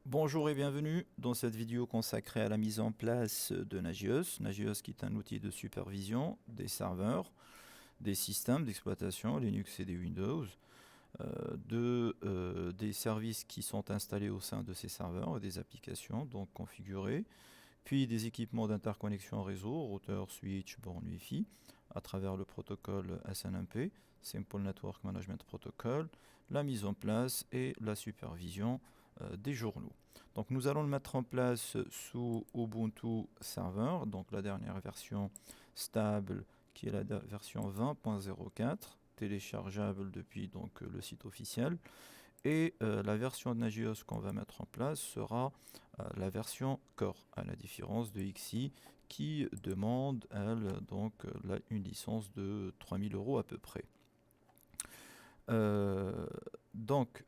Bonjour et bienvenue dans cette vidéo consacrée à la mise en place de Nagios. Nagios qui est un outil de supervision des serveurs, des systèmes d'exploitation Linux et des Windows, des services qui sont installés au sein de ces serveurs et des applications donc configurées, puis des équipements d'interconnexion réseau, routeur, switch, borne Wi-Fi, à travers le protocole SNMP, Simple Network Management Protocol, la mise en place et la supervision des journaux. Donc nous allons le mettre en place sous Ubuntu Server, donc la dernière version stable qui est la version 20.04, téléchargeable depuis donc le site officiel. Et la version de Nagios qu'on va mettre en place sera la version Core, à la différence de XI qui demande, elle, donc une licence de 3000 € à peu près. Euh, donc,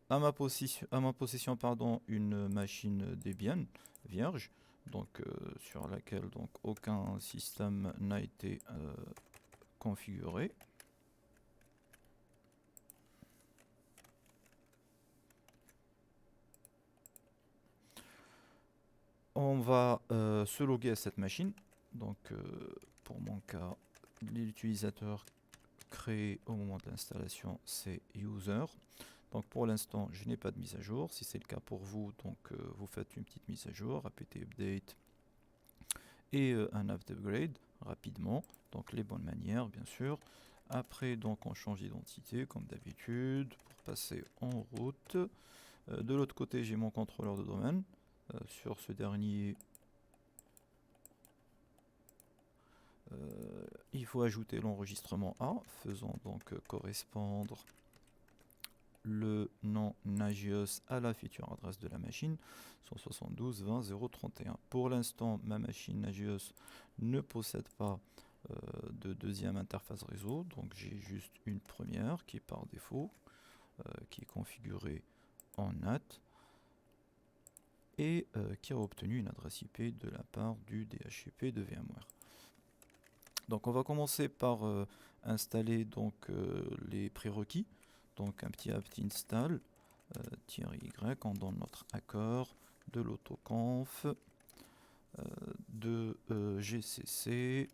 à ma possession, pardon, une machine Debian vierge, donc sur laquelle donc aucun système n'a été configuré. On va se loguer à cette machine. Donc, pour mon cas, l'utilisateur créé au moment de l'installation, c'est user. Donc, pour l'instant, je n'ai pas de mise à jour. Si c'est le cas pour vous, donc vous faites une petite mise à jour, apt update et un apt upgrade rapidement. Donc, les bonnes manières, bien sûr. Après, donc, on change d'identité comme d'habitude pour passer en route. De l'autre côté, j'ai mon contrôleur de domaine. Sur ce dernier, il faut ajouter l'enregistrement A, faisant donc correspondre le nom Nagios à la future adresse de la machine, 172.20.031. Pour l'instant, ma machine Nagios ne possède pas de deuxième interface réseau, donc j'ai juste une première qui est par défaut, qui est configurée en NAT et qui a obtenu une adresse IP de la part du DHCP de VMware. Donc on va commencer par installer donc les prérequis. Donc un petit apt install -y, on donne notre accord, de l'autoconf, de gcc,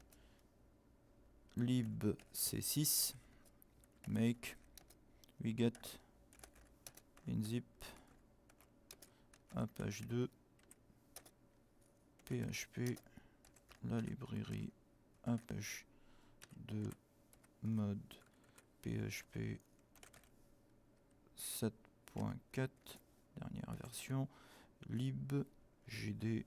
libc6, make, wget, inzip, apache2, php, la librairie apache 2 mode php 7.4, dernière version, lib gd-dev.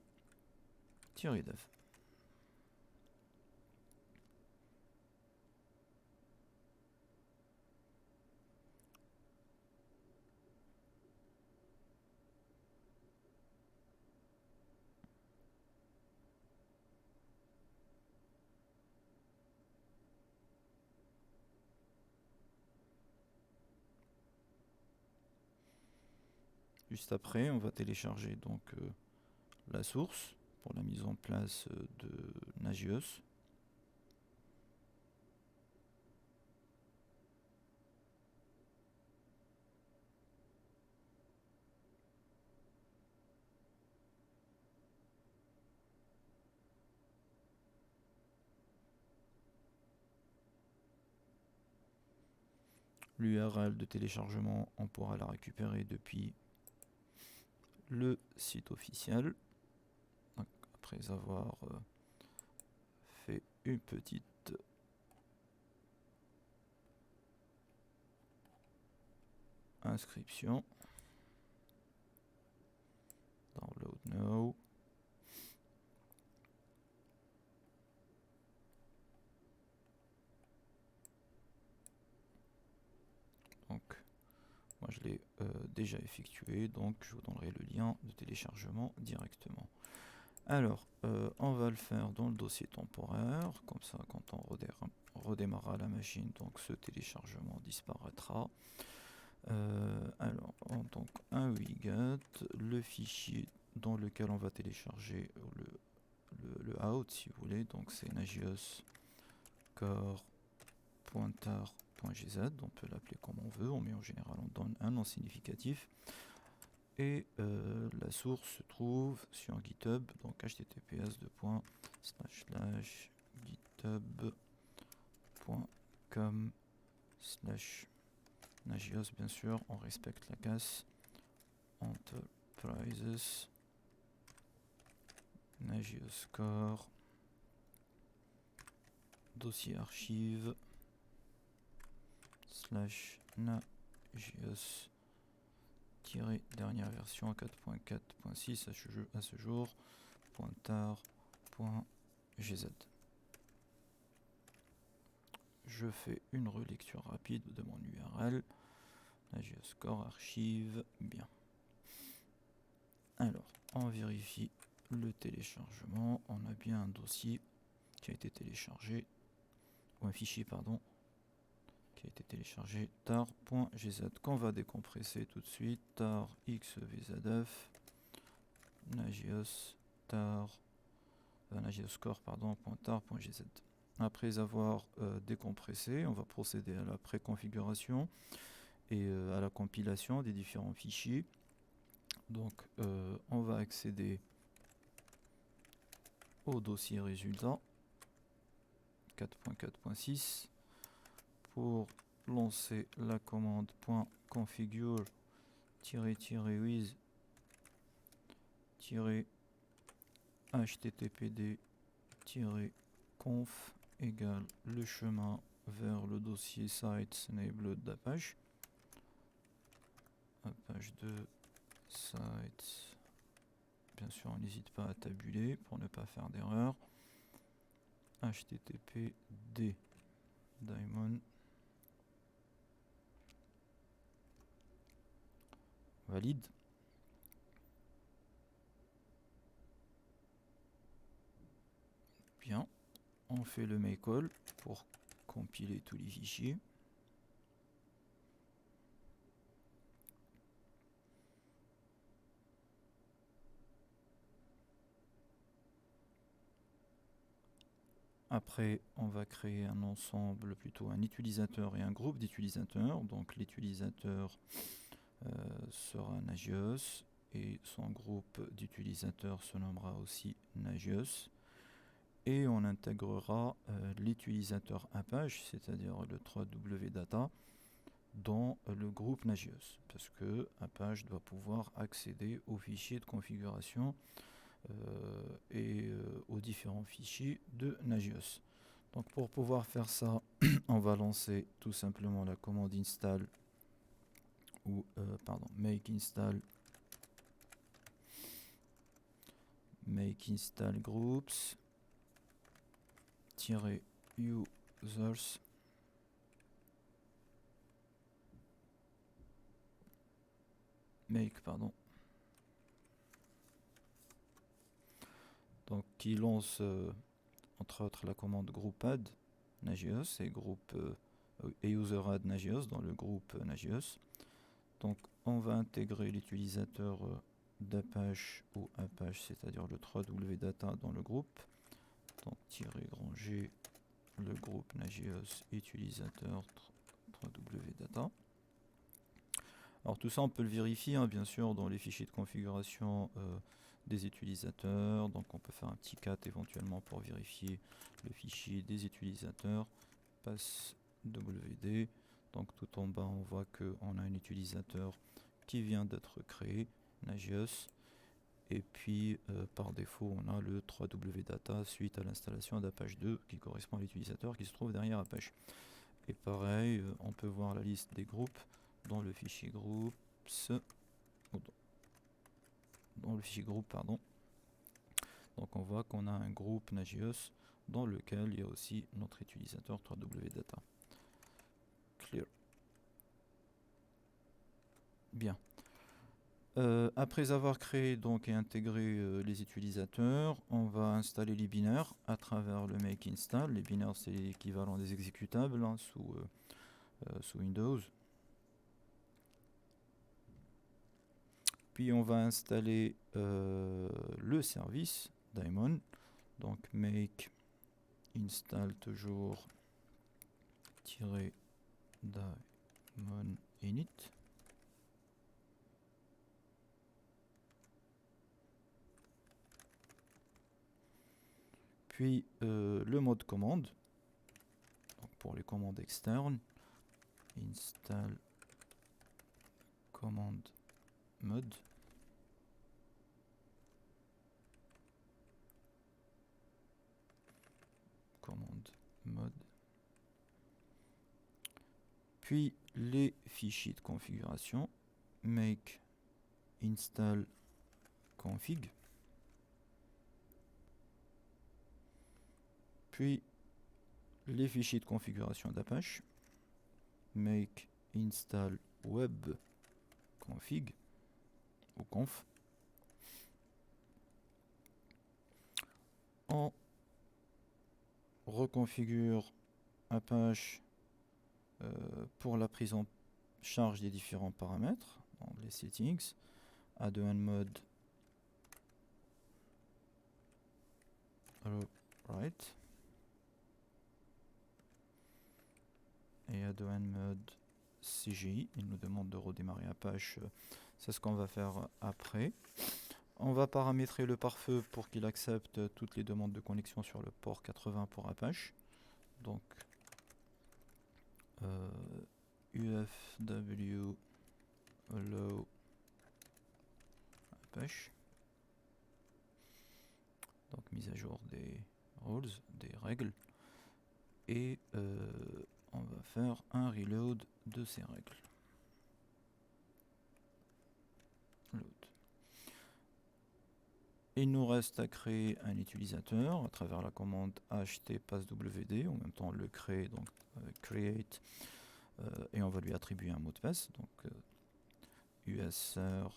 Juste après, on va télécharger donc la source pour la mise en place de Nagios. L'URL de téléchargement, on pourra la récupérer depuis le site officiel. Donc, après avoir fait une petite inscription. Download now. Donc, moi je l'ai déjà effectué, donc je vous donnerai le lien de téléchargement directement. Alors, on va le faire dans le dossier temporaire, comme ça quand on redémarrera la machine, donc ce téléchargement disparaîtra. Alors, donc un wget, le fichier dans lequel on va télécharger le out si vous voulez, donc c'est nagios core pointer.gz, on peut l'appeler comme on veut, mais en général on donne un nom significatif. Et la source se trouve sur GitHub, donc https://github.com/nagios, bien sûr, on respecte la casse. Enterprises Nagios Core dossier archive /nagios dernière version 4.4.6 à ce jour .tar.gz. Je fais une relecture rapide de mon URL. Nagios Core archive, bien. Alors, on vérifie le téléchargement. On a bien un dossier qui a été téléchargé, ou un fichier, pardon, qui a été téléchargé, tar.gz, qu'on va décompresser tout de suite. Tar xvzf nagios core, pardon, .tar.gz. Après avoir décompressé, on va procéder à la préconfiguration et à la compilation des différents fichiers. Donc on va accéder au dossier résultat 4.4.6 pour lancer la commande .configure-with httpd-conf égale le chemin vers le dossier sites enabled d'Apache. Apache 2 sites. Bien sûr, on n'hésite pas à tabuler pour ne pas faire d'erreur. httpd daemon valide. Bien, on fait le make all pour compiler tous les fichiers. Après, on va créer un ensemble, plutôt un utilisateur et un groupe d'utilisateurs. Donc l'utilisateur sera Nagios et son groupe d'utilisateurs se nommera aussi Nagios. Et on intégrera l'utilisateur Apache, c'est-à-dire le 3W Data, dans le groupe Nagios, parce que Apache doit pouvoir accéder aux fichiers de configuration et aux différents fichiers de Nagios. Donc pour pouvoir faire ça, on va lancer tout simplement la commande install ou make install groups -users donc qui lance entre autres la commande group add Nagios et groupe et user add Nagios dans le groupe Nagios. Donc on va intégrer l'utilisateur d'Apache ou Apache, c'est-à-dire le 3W Data dans le groupe. Donc -g le groupe Nagios utilisateur 3W Data. Alors tout ça on peut le vérifier hein, bien sûr dans les fichiers de configuration des utilisateurs. Donc on peut faire un petit cat éventuellement pour vérifier le fichier des utilisateurs. passwd. Donc tout en bas on voit qu'on a un utilisateur qui vient d'être créé, Nagios. Et puis par défaut on a le 3W Data suite à l'installation d'Apache 2 qui correspond à l'utilisateur qui se trouve derrière Apache. Et pareil, on peut voir la liste des groupes dans le fichier groups, Donc on voit qu'on a un groupe Nagios dans lequel il y a aussi notre utilisateur 3W Data. Clear. Bien. Après avoir créé donc et intégré les utilisateurs, on va installer les binaires à travers le make install. Les binaires c'est l'équivalent des exécutables hein, sous Windows. Puis on va installer le service daemon. Donc make install toujours -daemon init. Puis le mode commande. Donc pour les commandes externes, install command mode. Commande mode. Puis les fichiers de configuration, make install config. Puis les fichiers de configuration d'Apache, make install web config ou conf. On reconfigure Apache pour la prise en charge des différents paramètres dans les settings, add-on mode right et add-on mode CGI. Il nous demande de redémarrer Apache, c'est ce qu'on va faire après. On va paramétrer le pare-feu pour qu'il accepte toutes les demandes de connexion sur le port 80 pour Apache. Donc UFW allow Apache. Donc mise à jour des rules, des règles. Et on va faire un reload de ces règles. Load. Il nous reste à créer un utilisateur à travers la commande htpasswd. En même temps, on le crée donc avec create et on va lui attribuer un mot de passe. Donc usr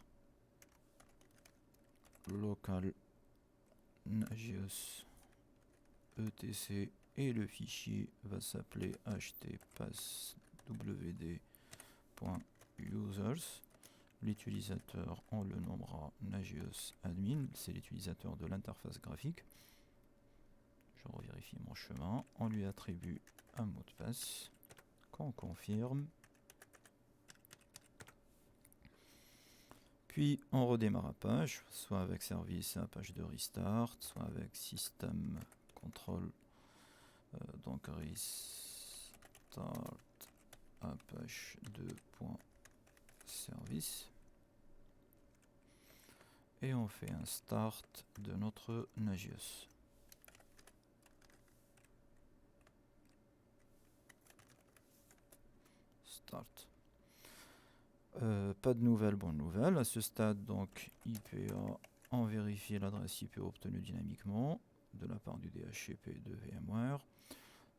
local nagios etc et le fichier va s'appeler htpasswd.users. L'utilisateur, on le nommera Nagios admin, c'est l'utilisateur de l'interface graphique. Je revérifie mon chemin. On lui attribue un mot de passe qu'on confirme. Puis on redémarre Apache, soit avec service Apache de restart, soit avec system control. Donc restart Apache 2.service. Et on fait un start de notre Nagios. Start. Pas de nouvelles, bonnes nouvelles. À ce stade, donc, IPA, on vérifie l'adresse IP obtenue dynamiquement de la part du DHCP de VMware.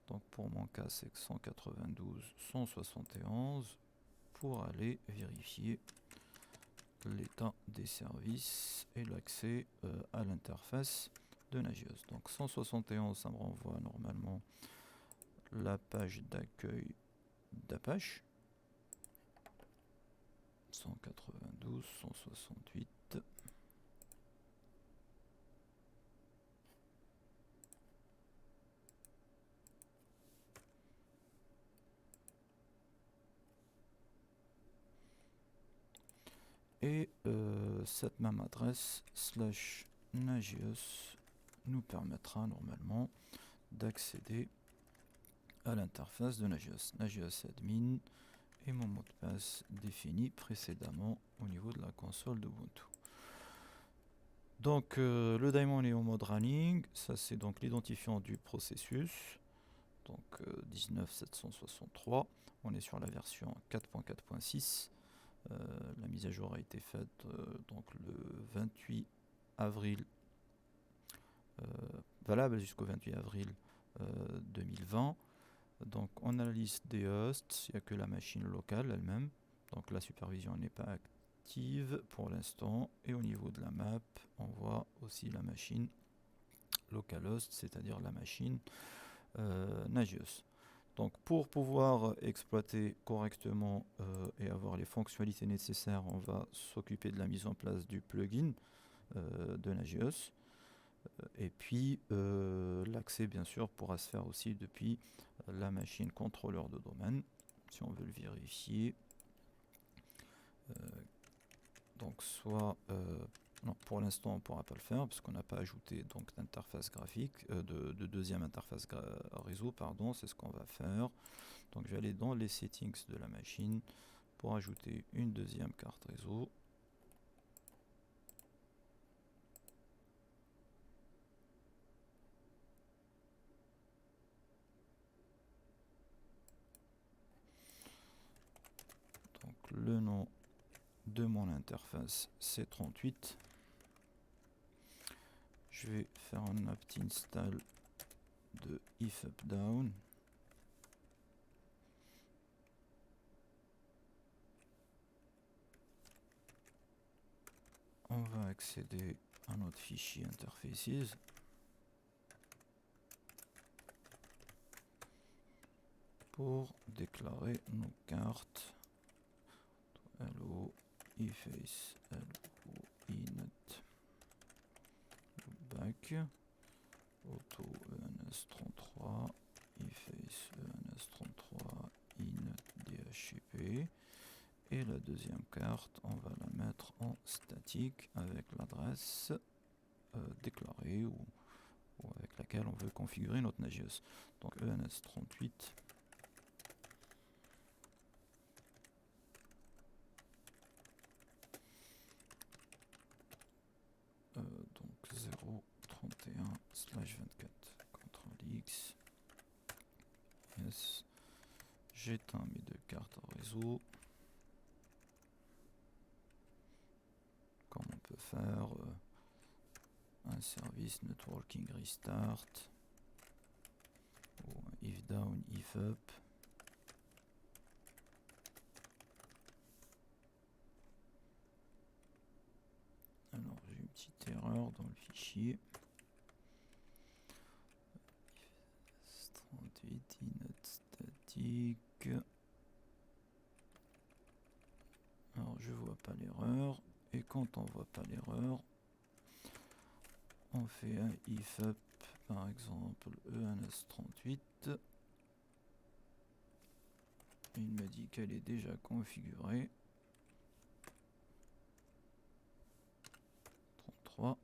Donc pour mon cas, c'est 192.171 pour aller vérifier l'état des services et l'accès à l'interface de Nagios. Donc 171, ça me renvoie normalement la page d'accueil d'Apache. 192, 168. Et cette même adresse /nagios nous permettra normalement d'accéder à l'interface de Nagios. Nagios admin et mon mot de passe défini précédemment au niveau de la console d'Ubuntu. Donc le daemon est en mode running, ça c'est donc l'identifiant du processus, donc 19763, on est sur la version 4.4.6. La mise à jour a été faite donc le 28 avril, valable jusqu'au 28 avril 2020. Donc on a la liste des hosts, il n'y a que la machine locale elle-même, donc la supervision n'est pas active pour l'instant. Et au niveau de la map, on voit aussi la machine localhost, c'est-à-dire la machine Nagios. Donc pour pouvoir exploiter correctement et avoir les fonctionnalités nécessaires, on va s'occuper de la mise en place du plugin de Nagios. Et puis l'accès bien sûr pourra se faire aussi depuis la machine contrôleur de domaine, si on veut le vérifier. Donc soit non, pour l'instant, on ne pourra pas le faire parce qu'on n'a pas ajouté donc d'interface graphique, de deuxième interface réseau, pardon. C'est ce qu'on va faire. Donc je vais aller dans les settings de la machine pour ajouter une deuxième carte réseau. Donc le nom de mon interface c'est 38. Je vais faire un apt install de if up down. On va accéder à notre fichier interfaces pour déclarer nos cartes. Hello eface hello init back auto ens33 eface ens33 init dhcp. Et la deuxième carte, on va la mettre en statique avec l'adresse déclarée ou avec laquelle on veut configurer notre Nagios. Donc ENS38. Donc 0.31/24. CTRL-X. Yes. J'éteins mes deux cartes réseau. Comme on peut faire un service networking restart ou un if down, if up. Alors j'ai une petite erreur dans le fichier. 38 init statique. Alors je vois pas l'erreur. Et quand on voit pas l'erreur, on fait un if up, par exemple ENS38. Il me dit qu'elle est déjà configurée. 33.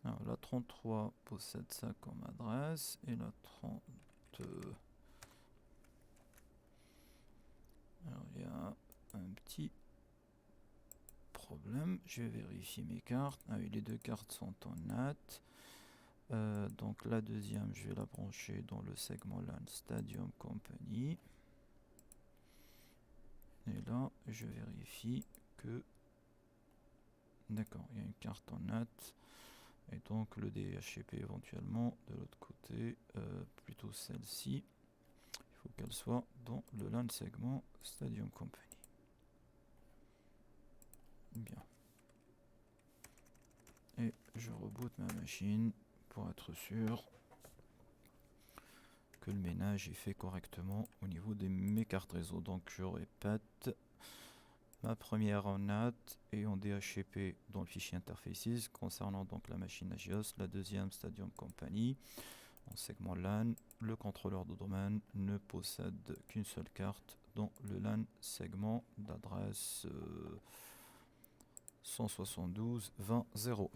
Alors la 33 possède ça comme adresse et la 30. Alors il y a un petit problème. Je vais vérifier mes cartes. Ah oui, les deux cartes sont en NAT. Donc la deuxième, je vais la brancher dans le segment LAN Stadium Company. Et là, je vérifie que... D'accord, il y a une carte en NAT. Et donc le DHCP éventuellement de l'autre côté, plutôt celle-ci. Il faut qu'elle soit dans le LAN segment Stadium Company. Bien. Et je reboot ma machine pour être sûr que le ménage est fait correctement au niveau de mes cartes réseau. Donc je répète, ma première en NAT et en DHCP dans le fichier interfaces concernant donc la machine Nagios, la deuxième Stadium Company en segment LAN. Le contrôleur de domaine ne possède qu'une seule carte dans le LAN segment d'adresse 172.20.01.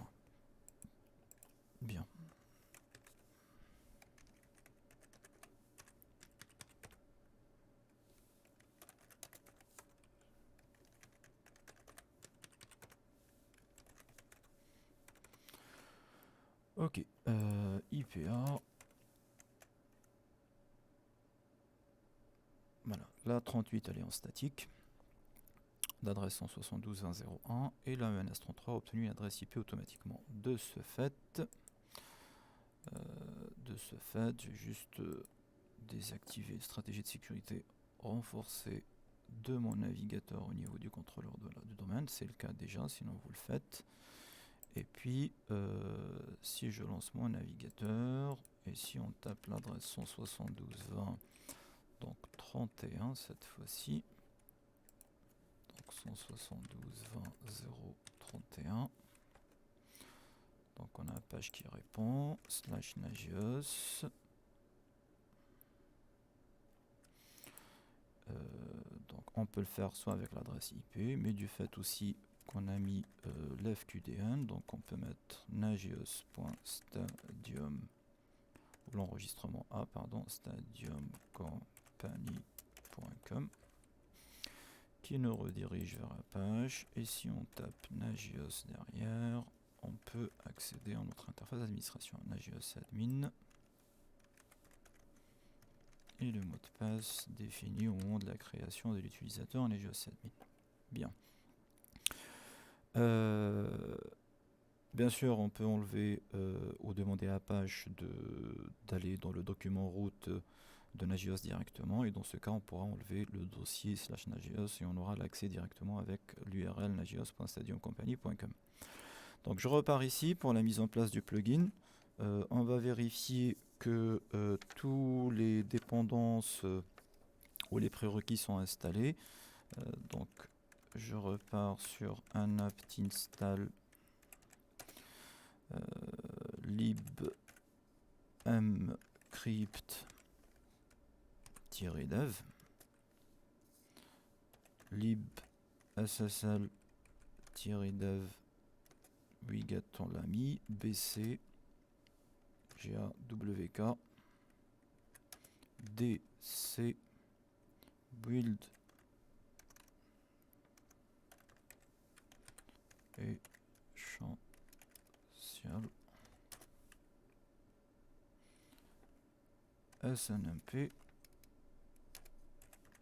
Bien. Ok, IPA. Voilà, la 38 elle est en statique d'adresse 172.20.01 et la ENS33 a obtenu une adresse IP automatiquement. De ce fait, j'ai juste désactivé stratégie de sécurité renforcée de mon navigateur au niveau du contrôleur du domaine. C'est le cas déjà, sinon vous le faites. Et puis, si je lance mon navigateur, et si on tape l'adresse 172.20, donc 31 cette fois-ci, donc 172.20.031, donc on a la page qui répond, /nagios, on peut le faire soit avec l'adresse IP, mais du fait aussi qu'on a mis l'FQDN, donc on peut mettre nagios.stadium, l'enregistrement A, pardon, stadiumcompany.com, qui nous redirige vers la page. Et si on tape Nagios derrière, on peut accéder à notre interface d'administration. Nagios admin. Et le mot de passe défini au moment de la création de l'utilisateur Nagios admin. Bien. Bien sûr, on peut enlever ou demander à Apache d'aller dans le document route de Nagios directement, et dans ce cas on pourra enlever le dossier /nagios et on aura l'accès directement avec l'URL nagios.stadiumcompany.com. Donc je repars ici pour la mise en place du plugin. On va vérifier que tous les dépendances ou les prérequis sont installés. Donc je repars sur un apt install lib mcrypt-dev lib ssl-dev wiget on l'a mis, bc gawk dc build essential snmp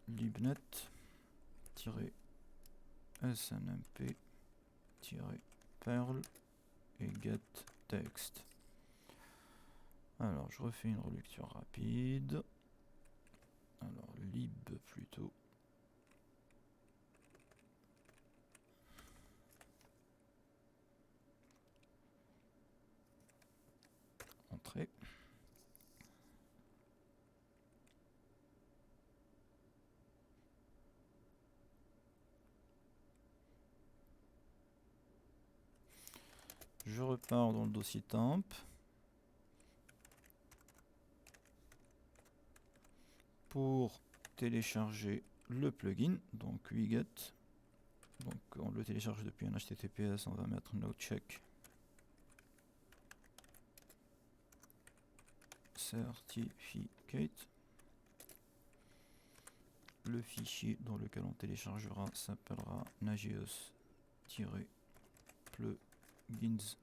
libnet-snmp-perl et get text. Alors je refais une relecture rapide. Alors lib plutôt. Entrée. Je repars dans le dossier temp. Pour télécharger le plugin, donc wiget. Donc on le télécharge depuis un HTTPS, on va mettre no check certificate. Le fichier dans lequel on téléchargera s'appellera nagios-plugins.tar.gz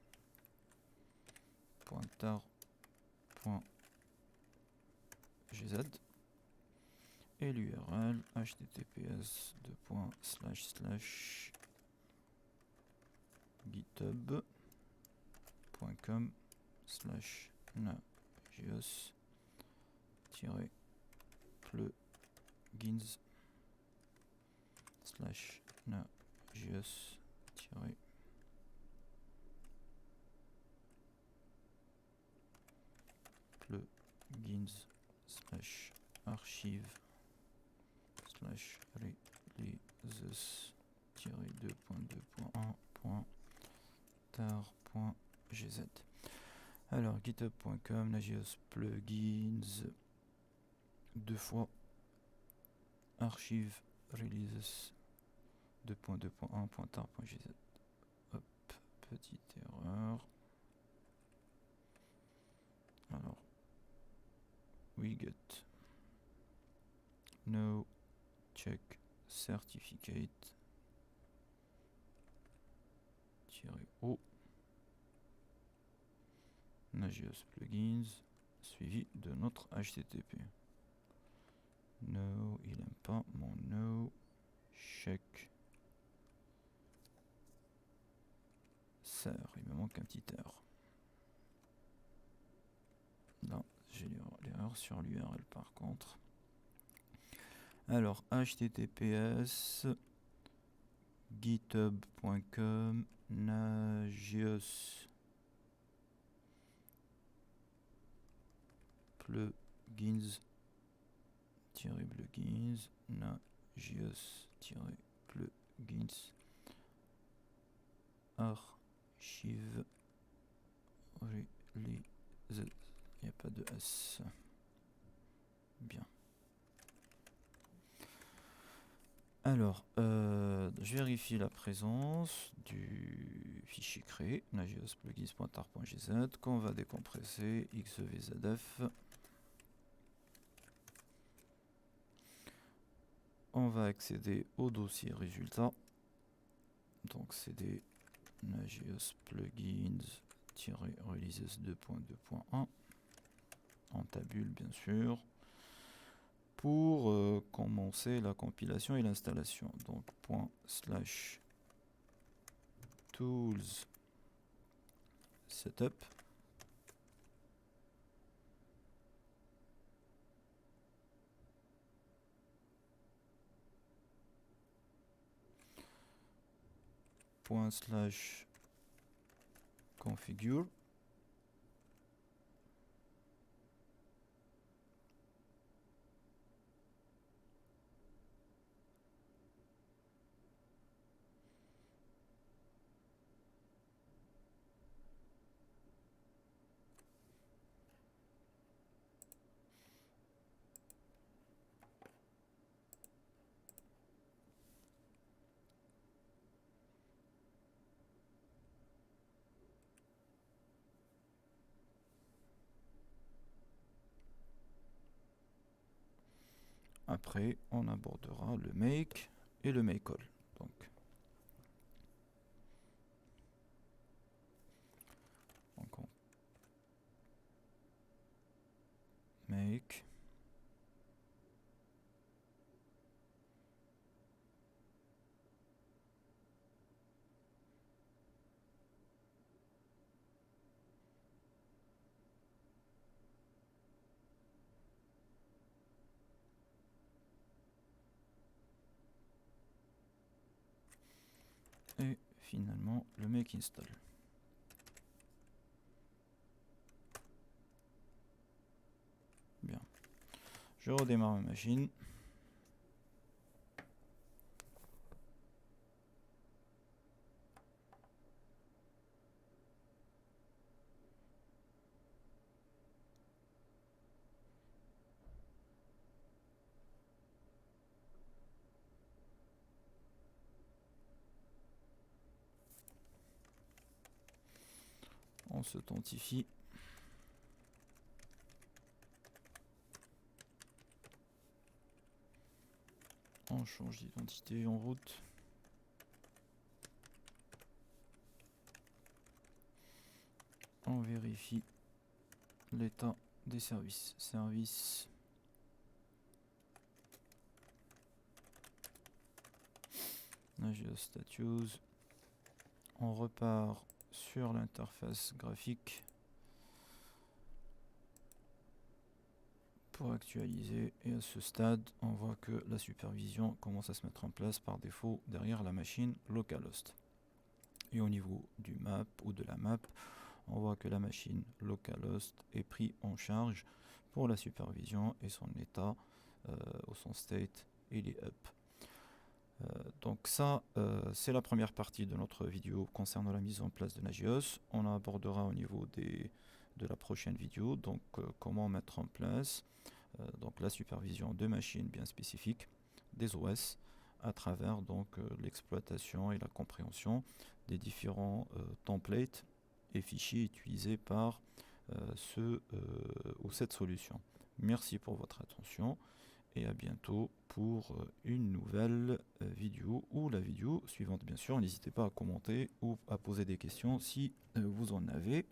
et l'URL https://github.com/archive/archive/2.2.1.tar.gz. Alors github.com nagios plugins archive releases 2.2.1.tar.gz. Hop, petite erreur. Alors wiget no check certificate -o Nagios plugins suivi de notre HTTP. No, il n'aime pas mon no check ser. Il me manque un petit R. Non, j'ai l'erreur sur l'URL par contre. Alors https github.com nagios plugins nagios-plugins archive release. Il n'y a pas de S. Bien. Alors, je vérifie la présence du fichier créé, nagios plugins.tar.gz, qu'on va décompresser, xevzf. On va accéder au dossier résultat. Donc cd nagios plugins-releases 2.2.1 en tabule bien sûr, pour commencer la compilation et l'installation. Donc /tools setup. /configure. Après, on abordera le make et le make all. Donc, make et finalement le make install. Bien. Je redémarre ma machine. On s'authentifie. On change d'identité en route. On vérifie l'état des services. Service. Nagios status. On repart sur l'interface graphique pour actualiser, et à ce stade on voit que la supervision commence à se mettre en place par défaut derrière la machine localhost. Et au niveau du map ou de la map, on voit que la machine localhost est pris en charge pour la supervision et son état ou son state il est up. Donc ça, c'est la première partie de notre vidéo concernant la mise en place de Nagios. On abordera au niveau de la prochaine vidéo, donc comment mettre en place donc la supervision de machines bien spécifiques, des OS, à travers donc l'exploitation et la compréhension des différents templates et fichiers utilisés par ce ou cette solution. Merci pour votre attention et à bientôt pour une nouvelle vidéo ou la vidéo suivante bien sûr. N'hésitez pas à commenter ou à poser des questions si vous en avez,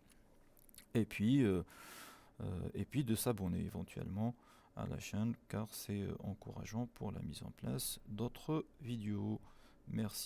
et puis de s'abonner éventuellement à la chaîne car c'est encourageant pour la mise en place d'autres vidéos. Merci.